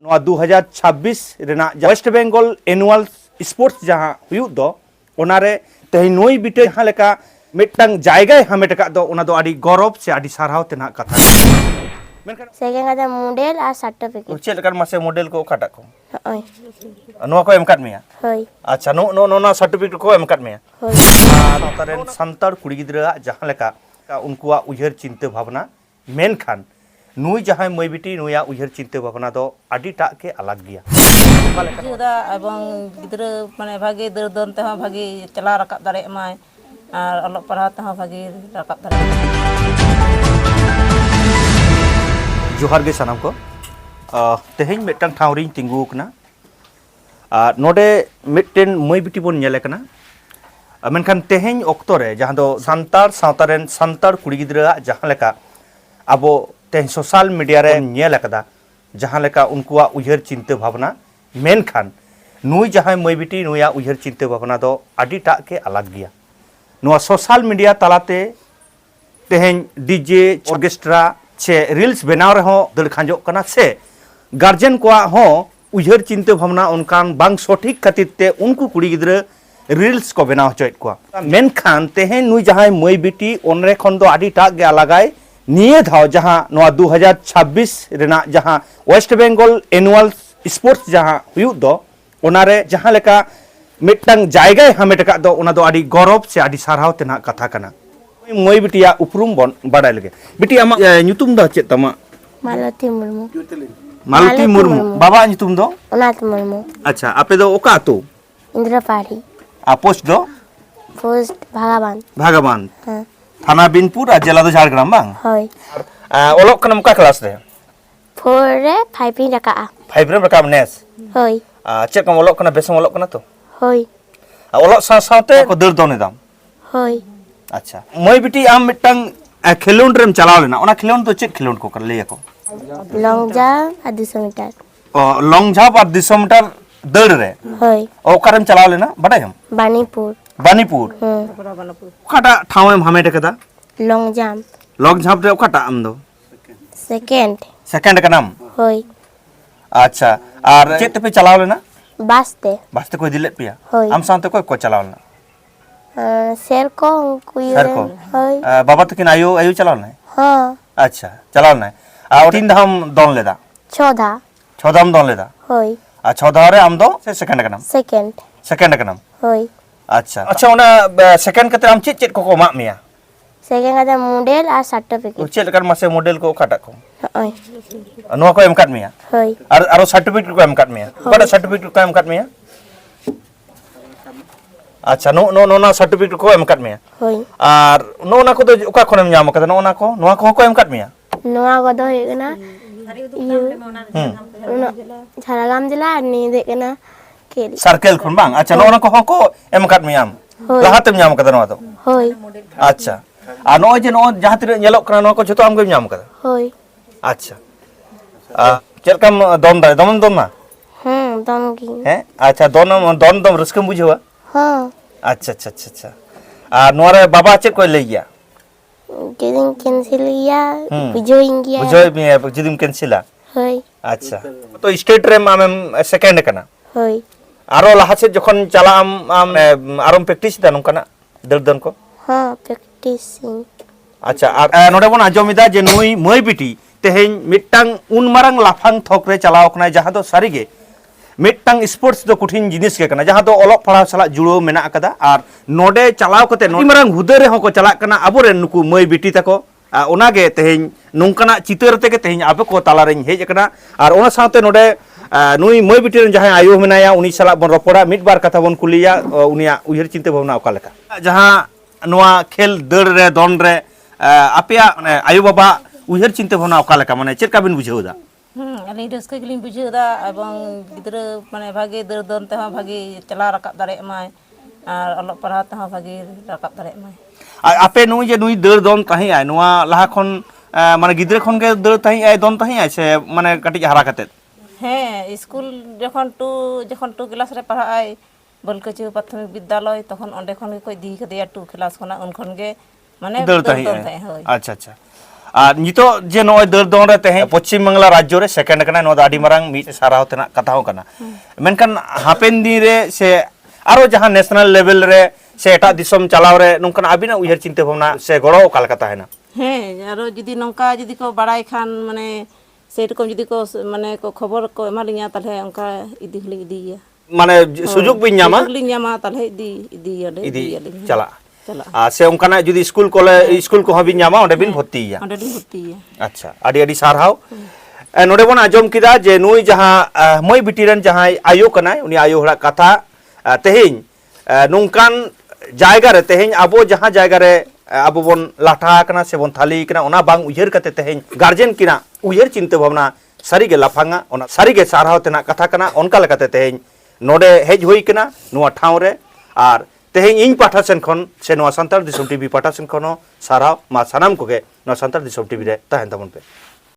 2026 waste Bengal annual sports जहां हुयुग दो ओनारे तेहि नोई बिटे जहां लेका मिटटांग जायगा हामेट का दो ओना दो आदि गौरव से आदि साराव तेना कथा सेकेंड ada model आ सर्टिफिकेट चेल कर मासे मॉडल को काटा को ओय नोआ को एम काट मिया होय अच्छा नो नो नो ना सर्टिफिकेट को एम काट मिया होय सावतारेन संतार कुड़ी गिद्रा जहां लेका उनकुआ उयहर चिंता भावना मेन खान नुई जहां मई बिटी नुया उयहर चिंता भावना दो आदि टा के अलग गया जुदा एवं गिद्रा माने भागे दर दन ते भागे चला रकाब दारे माय और अलग पढ़ा ते भागे रकाब दारे जोहार गे सानाम को तेहें मिटटांग ठावरिं तिंगु कना नोडे मिटटेन मई बिटी बोन नेले कना मेनखान तेहें ऑक्टो रे जहां दो संतार सावतारेन संतार कुड़ी गिद्रा जहां लेका आबो तेहें सोशल मीडिया रे नेल कदा जहां लेका उनकुआ उयहर चिंता भावना मेन खान नुई जहां मई बिटी नुया उयहर चिंता भावना दो आदि टा के अलग गया नुआ सोशल मीडिया तालाते तेहें डीजे ऑर्केस्ट्रा से रील्स बनाव रहो दल खांजो कना से गार्जियन को हो उयहर चिंता भावना उनकान बांग सठिक खातिर ते उनको कुड़ी गिद्रा रील्स को बनाव होचोय को मेन खान तेहें नुई जहां मई बिटी ओनरे खन दो आदि टा गे अलगाय निये धाव जहां नोआ 2026 रेना जहां वेस्ट बेंगल एनुअल स्पोर्ट्स जहां हुयुग दो ओनारे जहां लेका मिटटांग जायगा हामेट का दो ओना दो आदि गौरव से आदि साराव तेना कथा कना मई बिटिया उपरुम बन बाडाय लगे बिटी आमा ᱧᱩᱛᱩᱢ ᱫᱚ ᱪᱮᱫ ᱛᱟᱢᱟ मालती मुर्मू मालती मुर्मू बाबा ᱧᱩᱛᱩᱢ ᱫᱚ अनाथ मुर्मू अच्छा आपे दो ओका आतो इंद्र पाड़ी पोस्ट दो पोस्ट भागाबान भागाबान हां थाना बिनपुर आ जिला दो झारग्राम बांग होय ओलोक कनम का क्लास रे 4 रे 5 इन रका 5 रे रकाम नेस होय चेक कम ओलोक कना बेसम ओलोक कना तो होय ओलोक साथे को दर दोने दाम होय अच्छा मई बिटी आम मिटटांग खेलोंड रेम चलाव लेना ओना खेलोंड तो चेक खेलोंड को कर ले को लॉन्ग जंप आ 200 मीटर लॉन्ग जंप और 200 मीटर दौड़ रे होय ओकारेम चलाव लेना बड़ाय हम बानीपुर ओकाटा ठावेम हामेट कदा लॉन्ग जंप रे ओकाटा आम दो सेकंड का नाम होय अच्छा और चेक पे चलाव लेना बास्ते कोई दिले पिया होय आम साथे को चलाव लेना शेर को होय बाबा तकिन आयु आयु चलाव ना हां अच्छा चलाव ना और 3 धाम दोन लेदा 6 धाम दोन लेदा होय आ 6 धाम रे आम दो से सेकंड का नाम सेकंड का नाम होय अच्छा अच्छा ओना सेकंड कते आम चेक को मा मिया सेकंड ada model आ सर्टिफिकेट चेक कर मासे मॉडल को काटा को ओय नोआ को एम काट मिया होय आरो सर्टिफिकेट को एम काट मिया बड़ा सर्टिफिकेट को एम काट मिया अच्छा नो नो नो ना सर्टिफिकेट को एम काट मिया होय और नो ना को दो ओका खनेम ᱧᱟᱢ कदा नो ना को नोआ को एम काट मिया नोआ को दो हेगना झारग्राम जिला नि देखना केल सर्कल खुन बांग अच्छा नो ना को एम काट मिया लहातेम ᱧᱟᱢ कदा नो दो होय अच्छा आ नो जे नो जहां तिरे ñेलोक कना नो को जतो आम गे ᱧᱟᱢ कदा होय अच्छा चेलकम दोन दाय दोन दोन ना दोन की हैं अच्छा दोन दम रस्कम बुझवा हां अच्छा अच्छा अच्छा अच्छा आ नोरे बाबा चेक को ले गया किदिन कैंसिल गया बुझोइन गया बुझोय में जिदिम कैंसिला होय अच्छा तो स्टेट रे माम सेकंड कना होय आरो लाहा से जखन चला आम आरम प्रैक्टिस दा नंकना दरदन को हां प्रैक्टिसिंग अच्छा आ नोडे बन आजमिदा जे नुई मई बिटी तेहें मिटटांग उन मारंग लाफांग थोक रे चलाव कना जहां दो सारीगे मिटटांग स्पोर्ट्स दो कठिन जिनिस के कना जहां दो ओलोक पढ़ा सला जुड़ो मेना कदा और नोडे चलाव कते नोई मारंग हुदे रे होको चला कना अबोरे नुकु मई बिटी तको ओनागे तेहें नोंकना चितर तेगे तेहें आबे को तालारें हेज कना और ओना साथे नोडे नुई मई बिटी रेन जहां आयु मेनाया उनी सला बन रपड़ा मिट बार कथा बन कुलिया उनिया उयहर चिंता भावना ओका लेका जहां नोआ खेल दड़ रे दोन रे आपेया माने आयु बाबा उयहर चिंता भावना ओका लेका माने चेक का बिन बुझेउदा अली रस्के गलिन बुझेदा एवं गिद्रा माने भागे दर दन ते भागे चला रकाब दारे माय और अलग पढ़ा ते भागे रकाब दारे माय आपे नुई जे नुई दर दोन ताही आय नोआ लाहा खन माने गिद्रा खन के दर ताही आय दोन ताही आय से माने कटि हरा कते हैं स्कूल जखन टू क्लास रे पढ़ा आय बलकचु प्राथमिक विद्यालय तखन ओंडे खन को दी कदिया 2 क्लास खना उन खन गे माने दर ताही होय अच्छा अच्छा नितो जे नो दर दोन रे तेहे पश्चिम बांग्ला राज्य रे सेकेंड कना नो आडी मारांग मी साराव तेना कथा हो कना मेनखान हापेन दिन रे से आरो जहां नेशनल लेवल रे से एटा दिसम चलाव रे नोंकन आबिना उयहर चिंता भावना से गड़ो काल कथा है ना ᱦᱮᱸ ᱟᱨᱚ ᱡᱩᱫᱤ ᱱᱚᱝᱠᱟ ᱡᱩᱫᱤ ᱠᱚ ᱵᱟᱲᱟᱭ ᱠᱷᱟᱱ ᱢᱟᱱᱮ ᱥᱮᱨᱚᱠᱚᱢ ᱡᱩᱫᱤ ᱠᱚ ᱢᱟᱱᱮ ᱠᱚ ᱠᱷᱚᱵᱚᱨ ᱠᱚ ᱮᱢᱟᱞᱤᱧᱟ ᱛᱟᱦᱞᱮ ᱚᱱᱠᱟ ᱤᱫᱤ ᱦᱚᱞᱤᱧ ᱤᱫᱤᱭᱟ माने सुजुग बिन ᱧᱟᱢᱟ ᱥᱩᱡᱳᱜᱽ ᱞᱤᱧ ᱧᱟᱢᱟ ᱛᱟᱦᱞᱮ ᱤᱫᱤᱭᱟᱞᱮ इदी चला ᱪᱟᱞᱟᱜᱼᱟ से उनकाना जुदी स्कूल कोले स्कूल को हबिन ᱧᱟᱢᱟ ओंडे बिन भर्तीया ᱚᱸᱰᱮ ᱞᱤᱧ ᱵᱷᱚᱨᱛᱤᱭᱟ अच्छा आडी आडी सारहाव नोडे बन आजम किदा जे नुई जहां मई बिटिरन जहां आयो कनाय उनी आयो हड़ा कथा तेहिन नुंकान जायगा रे तेहिन आबो जहां जायगा रे आबो बन लाठा कना से बन थाली कना ओना बांग उयहर कते तेहिन गार्जियन किना उयहर चिंता भावना सारी गे लाफांगा ओना सारी गे सारहाव तेना कथा कना ओनका लेकाते तेहिन नोडे हेज हुई कना नुआ ठाव रे आर तेहिन इन पाठा सेन खन से नुआ संताल दिसम टीवी पाठा सेन खनो सारहाव मा सानाम कोगे नुआ संताल दिसम टीवी रे ताहेन तमन पे।